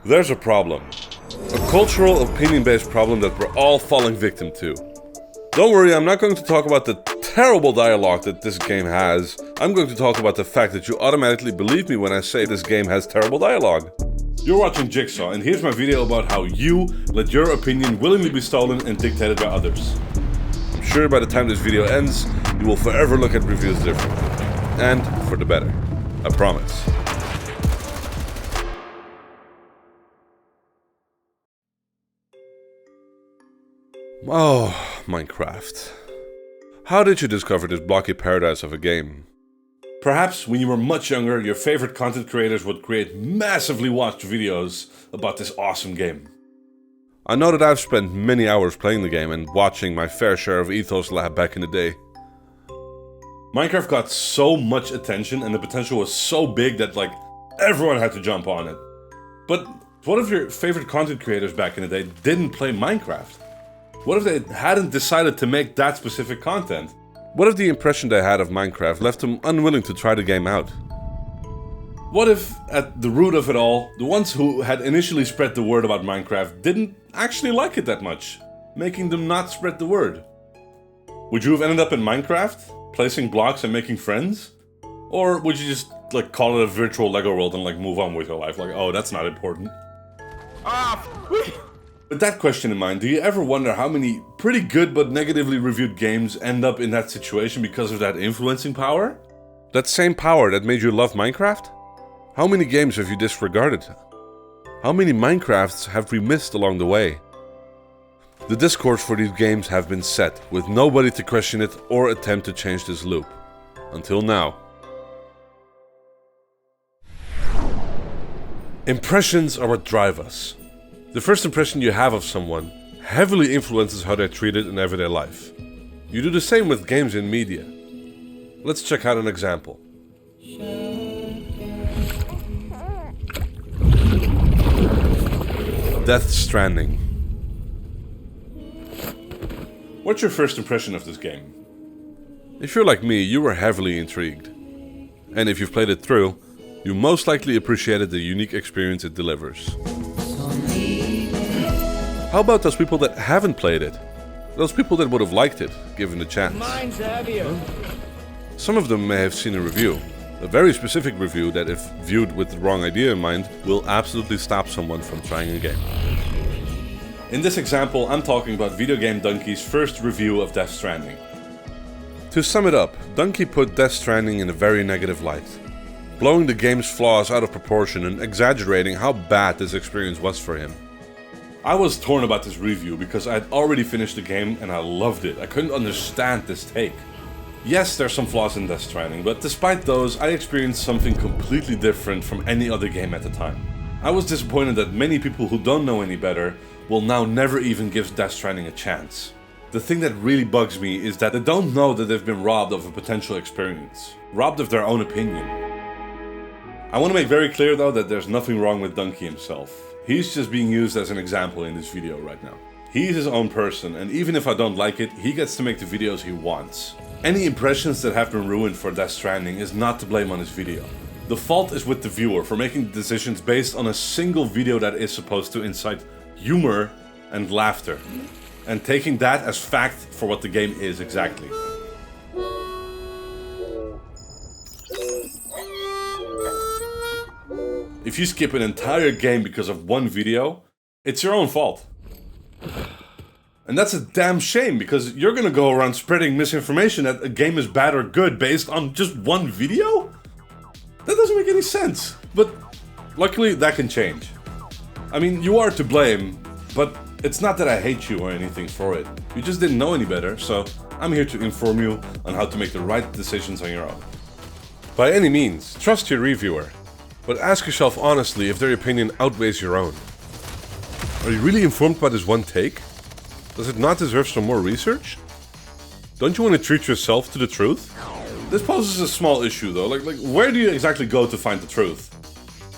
There's a problem. A cultural, opinion-based problem that we're all falling victim to. Don't worry, I'm not going to talk about the terrible dialogue that this game has. I'm going to talk about the fact that you automatically believe me when I say this game has terrible dialogue. You're watching Jixaw, and here's my video about how you let your opinion willingly be stolen and dictated by others. I'm sure by the time this video ends, you will forever look at reviews differently. And for the better. I promise. Oh, Minecraft. How did you discover this blocky paradise of a game? Perhaps when you were much younger, your favorite content creators would create massively watched videos about this awesome game. I know that I've spent many hours playing the game and watching my fair share of Ethos Lab back in the day. Minecraft got so much attention and the potential was so big that everyone had to jump on it. But what if your favorite content creators back in the day didn't play Minecraft? What if they hadn't decided to make that specific content? What if the impression they had of Minecraft left them unwilling to try the game out? What if, at the root of it all, the ones who had initially spread the word about Minecraft didn't actually like it that much, making them not spread the word? Would you have ended up in Minecraft, placing blocks and making friends? Or would you just call it a virtual Lego world and move on with your life? Oh, that's not important. With that question in mind, do you ever wonder how many pretty good but negatively reviewed games end up in that situation because of that influencing power? That same power that made you love Minecraft? How many games have you disregarded? How many Minecrafts have we missed along the way? The discourse for these games have been set, with nobody to question it or attempt to change this loop. Until now. Impressions are what drive us. The first impression you have of someone heavily influences how they're treated in everyday life. You do the same with games and media. Let's check out an example. Stranding. What's your first impression of this game? If you're like me, you were heavily intrigued. And if you've played it through, you most likely appreciated the unique experience it delivers. How about those people that haven't played it? Those people that would have liked it, given the chance. Mine's heavier. Some of them may have seen a review. A very specific review that, if viewed with the wrong idea in mind, will absolutely stop someone from trying a game. In this example, I'm talking about Video Game Donkey's first review of Death Stranding. To sum it up, Donkey put Death Stranding in a very negative light, blowing the game's flaws out of proportion and exaggerating how bad this experience was for him. I was torn about this review because I had already finished the game and I loved it. I couldn't understand this take. Yes, there's some flaws in Death Stranding, but despite those, I experienced something completely different from any other game at the time. I was disappointed that many people who don't know any better will now never even give Death Stranding a chance. The thing that really bugs me is that they don't know that they've been robbed of a potential experience, robbed of their own opinion. I want to make very clear though that there's nothing wrong with Donkey himself. He's just being used as an example in this video right now. He's his own person, and even if I don't like it, he gets to make the videos he wants. Any impressions that have been ruined for Death Stranding is not to blame on his video. The fault is with the viewer for making decisions based on a single video that is supposed to incite humor and laughter, and taking that as fact for what the game is exactly. If you skip an entire game because of one video, it's your own fault. And that's a damn shame, because you're gonna go around spreading misinformation that a game is bad or good based on just one video? That doesn't make any sense. But luckily that can change. I mean, you are to blame, but it's not that I hate you or anything for it. You just didn't know any better, so I'm here to inform you on how to make the right decisions on your own. By any means, trust your reviewer. But ask yourself honestly if their opinion outweighs your own. Are you really informed by this one take? Does it not deserve some more research? Don't you want to treat yourself to the truth? This poses a small issue though, where do you exactly go to find the truth?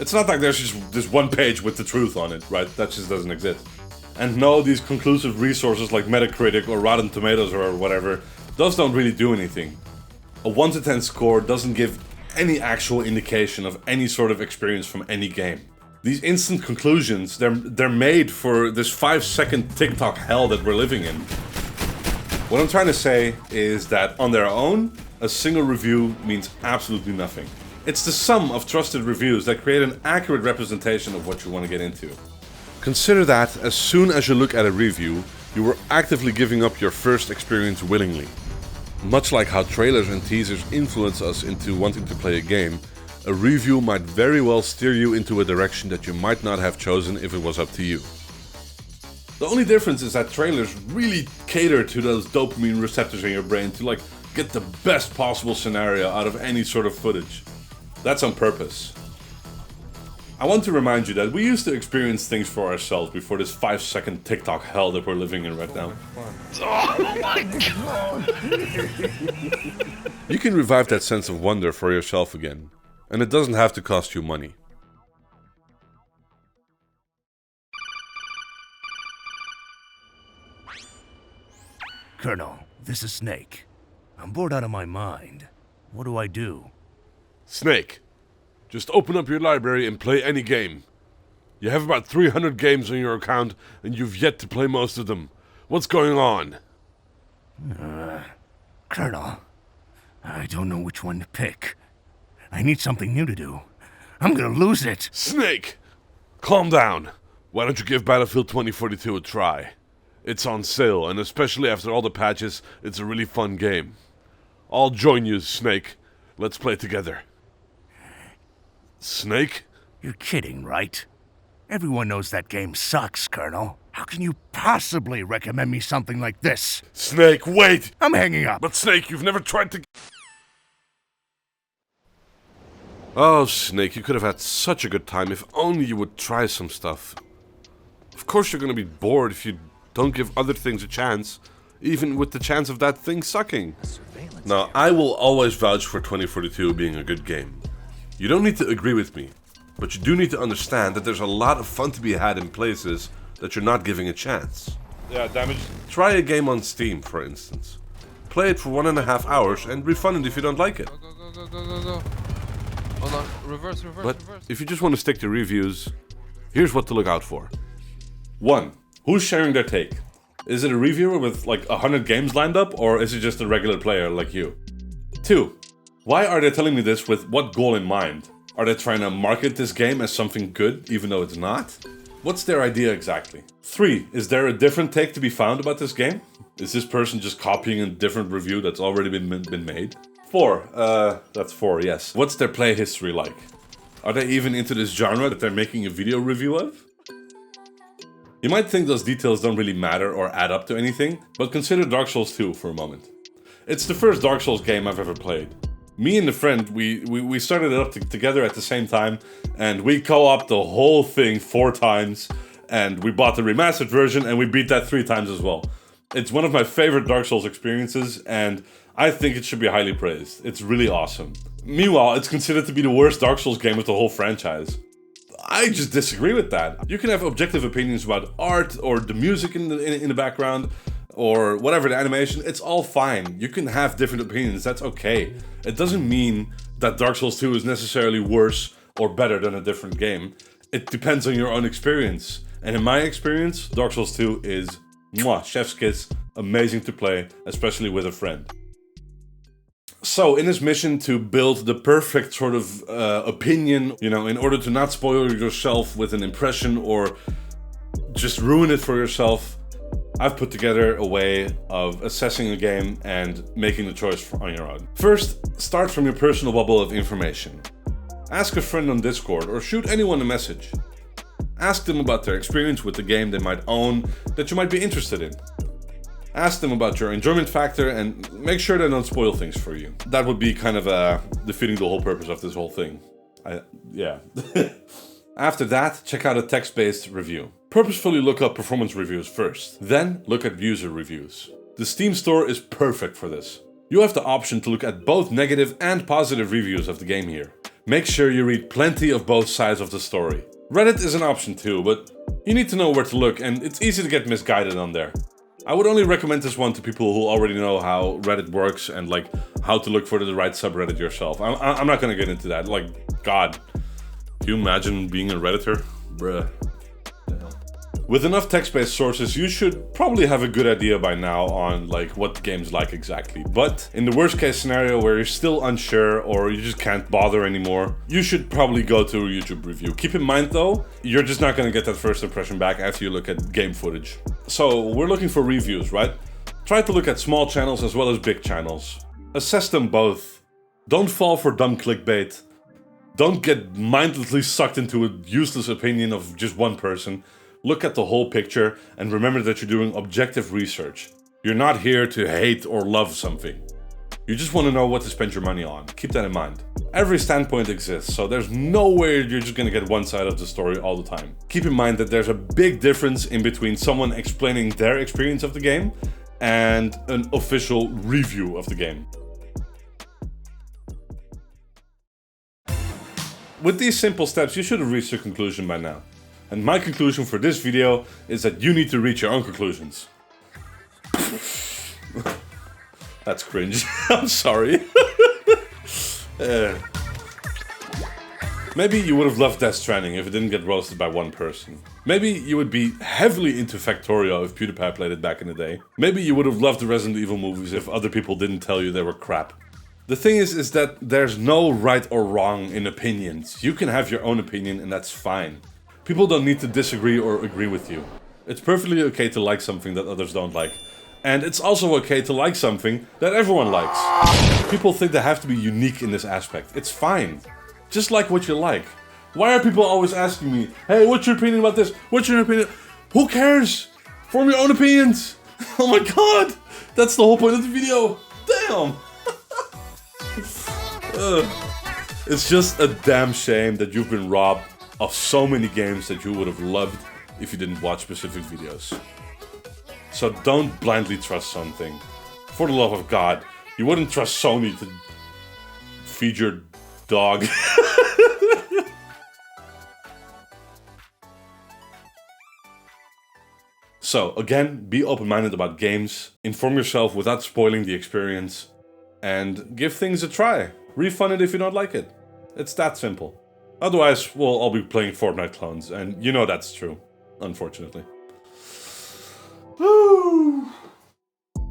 It's not like there's just this one page with the truth on it, right? That just doesn't exist. And no, these conclusive resources like Metacritic or Rotten Tomatoes or whatever, those don't really do anything. A 1 to 10 score doesn't give any actual indication of any sort of experience from any game. These instant conclusions, they're made for this 5-second TikTok hell that we're living in. What I'm trying to say is that on their own, a single review means absolutely nothing. It's the sum of trusted reviews that create an accurate representation of what you want to get into. Consider that as soon as you look at a review, you were actively giving up your first experience willingly. Much like how trailers and teasers influence us into wanting to play a game, a review might very well steer you into a direction that you might not have chosen if it was up to you. The only difference is that trailers really cater to those dopamine receptors in your brain to get the best possible scenario out of any sort of footage. That's on purpose. I want to remind you that we used to experience things for ourselves before this 5-second TikTok hell that we're living in right now. Oh my god! You can revive that sense of wonder for yourself again, and it doesn't have to cost you money. Colonel, this is Snake. I'm bored out of my mind. What do I do? Snake, just open up your library and play any game. You have about 300 games on your account and you've yet to play most of them. What's going on? Colonel, I don't know which one to pick. I need something new to do. I'm gonna lose it. Snake! Calm down. Why don't you give Battlefield 2042 a try? It's on sale, and especially after all the patches, it's a really fun game. I'll join you, Snake. Let's play together. Snake? You're kidding, right? Everyone knows that game sucks, Colonel. How can you possibly recommend me something like this? Snake, wait! I'm hanging up. But Snake, you've never tried to... Oh, Snake, you could have had such a good time if only you would try some stuff. Of course you're gonna be bored if you don't give other things a chance, even with the chance of that thing sucking. Now, I will always vouch for 2042 being a good game. You don't need to agree with me, but you do need to understand that there's a lot of fun to be had in places that you're not giving a chance. Yeah, damage. Try a game on Steam, for instance. Play it for 1.5 hours and refund it if you don't like it. Go. Hold on, reverse. But if you just want to stick to reviews, here's what to look out for. 1. Who's sharing their take? Is it a reviewer with 100 games lined up, or is it just a regular player like you? 2. Why are they telling me this with what goal in mind? Are they trying to market this game as something good, even though it's not? What's their idea exactly? 3. Is there a different take to be found about this game? Is this person just copying a different review that's already been made? 4. That's 4, yes. What's their play history like? Are they even into this genre that they're making a video review of? You might think those details don't really matter or add up to anything, but consider Dark Souls 2 for a moment. It's the first Dark Souls game I've ever played. Me and a friend, we started it up together at the same time, and we co-opted the whole thing 4 times, and we bought the remastered version, and we beat that 3 times as well. It's one of my favorite Dark Souls experiences, and I think it should be highly praised. It's really awesome. Meanwhile, it's considered to be the worst Dark Souls game of the whole franchise. I just disagree with that. You can have objective opinions about art or the music in the background or whatever, the animation. It's all fine. You can have different opinions. That's okay. It doesn't mean that Dark Souls 2 is necessarily worse or better than a different game. It depends on your own experience. And in my experience, Dark Souls 2 is mwah, chef's kiss, amazing to play, especially with a friend. So, in his mission to build the perfect sort of opinion, in order to not spoil yourself with an impression or just ruin it for yourself, I've put together a way of assessing a game and making the choice on your own. First, start from your personal bubble of information. Ask a friend on Discord or shoot anyone a message. Ask them about their experience with the game they might own that you might be interested in. Ask them about your enjoyment factor and make sure they don't spoil things for you. That would be kind of defeating the whole purpose of this whole thing. Yeah. After that, check out a text-based review. Purposefully look up performance reviews first, then look at user reviews. The Steam store is perfect for this. You have the option to look at both negative and positive reviews of the game here. Make sure you read plenty of both sides of the story. Reddit is an option too, but you need to know where to look, and it's easy to get misguided on there. I would only recommend this one to people who already know how Reddit works and how to look for the right subreddit yourself. I'm not gonna get into that, God. Can you imagine being a Redditor? Bruh. With enough text-based sources, you should probably have a good idea by now on like what the game's like exactly. But in the worst case scenario where you're still unsure or you just can't bother anymore, you should probably go to a YouTube review. Keep in mind though, you're just not gonna get that first impression back after you look at game footage. So we're looking for reviews, right? Try to look at small channels as well as big channels. Assess them both. Don't fall for dumb clickbait. Don't get mindlessly sucked into a useless opinion of just one person. Look at the whole picture and remember that you're doing objective research. You're not here to hate or love something. You just want to know what to spend your money on. Keep that in mind. Every standpoint exists, so there's no way you're just gonna get one side of the story all the time. Keep in mind that there's a big difference in between someone explaining their experience of the game and an official review of the game. With these simple steps, you should have reached your conclusion by now. And my conclusion for this video is that you need to reach your own conclusions. That's cringe. I'm sorry. Maybe you would have loved Death Stranding if it didn't get roasted by one person. Maybe you would be heavily into Factorio if PewDiePie played it back in the day. Maybe you would have loved the Resident Evil movies if other people didn't tell you they were crap. The thing is that there's no right or wrong in opinions. You can have your own opinion and that's fine. People don't need to disagree or agree with you. It's perfectly okay to like something that others don't like. And it's also okay to like something that everyone likes. People think they have to be unique in this aspect. It's fine. Just like what you like. Why are people always asking me, hey, what's your opinion about this? What's your opinion? Who cares? Form your own opinions. Oh my god. That's the whole point of the video. Damn. It's just a damn shame that you've been robbed of so many games that you would have loved if you didn't watch specific videos. So don't blindly trust something. For the love of God, you wouldn't trust Sony to feed your dog. So again, be open-minded about games, inform yourself without spoiling the experience, and give things a try. Refund it if you don't like it. It's that simple. Otherwise, we'll all be playing Fortnite clones, and you know that's true, unfortunately. Woo.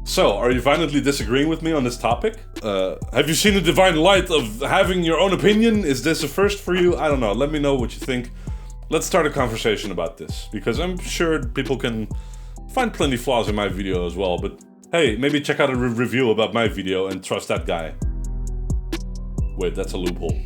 So, are you violently disagreeing with me on this topic? Have you seen the divine light of having your own opinion? Is this a first for you? I don't know, let me know what you think. Let's start a conversation about this, because I'm sure people can find plenty flaws in my video as well, but hey, maybe check out a review about my video and trust that guy. Wait, that's a loophole.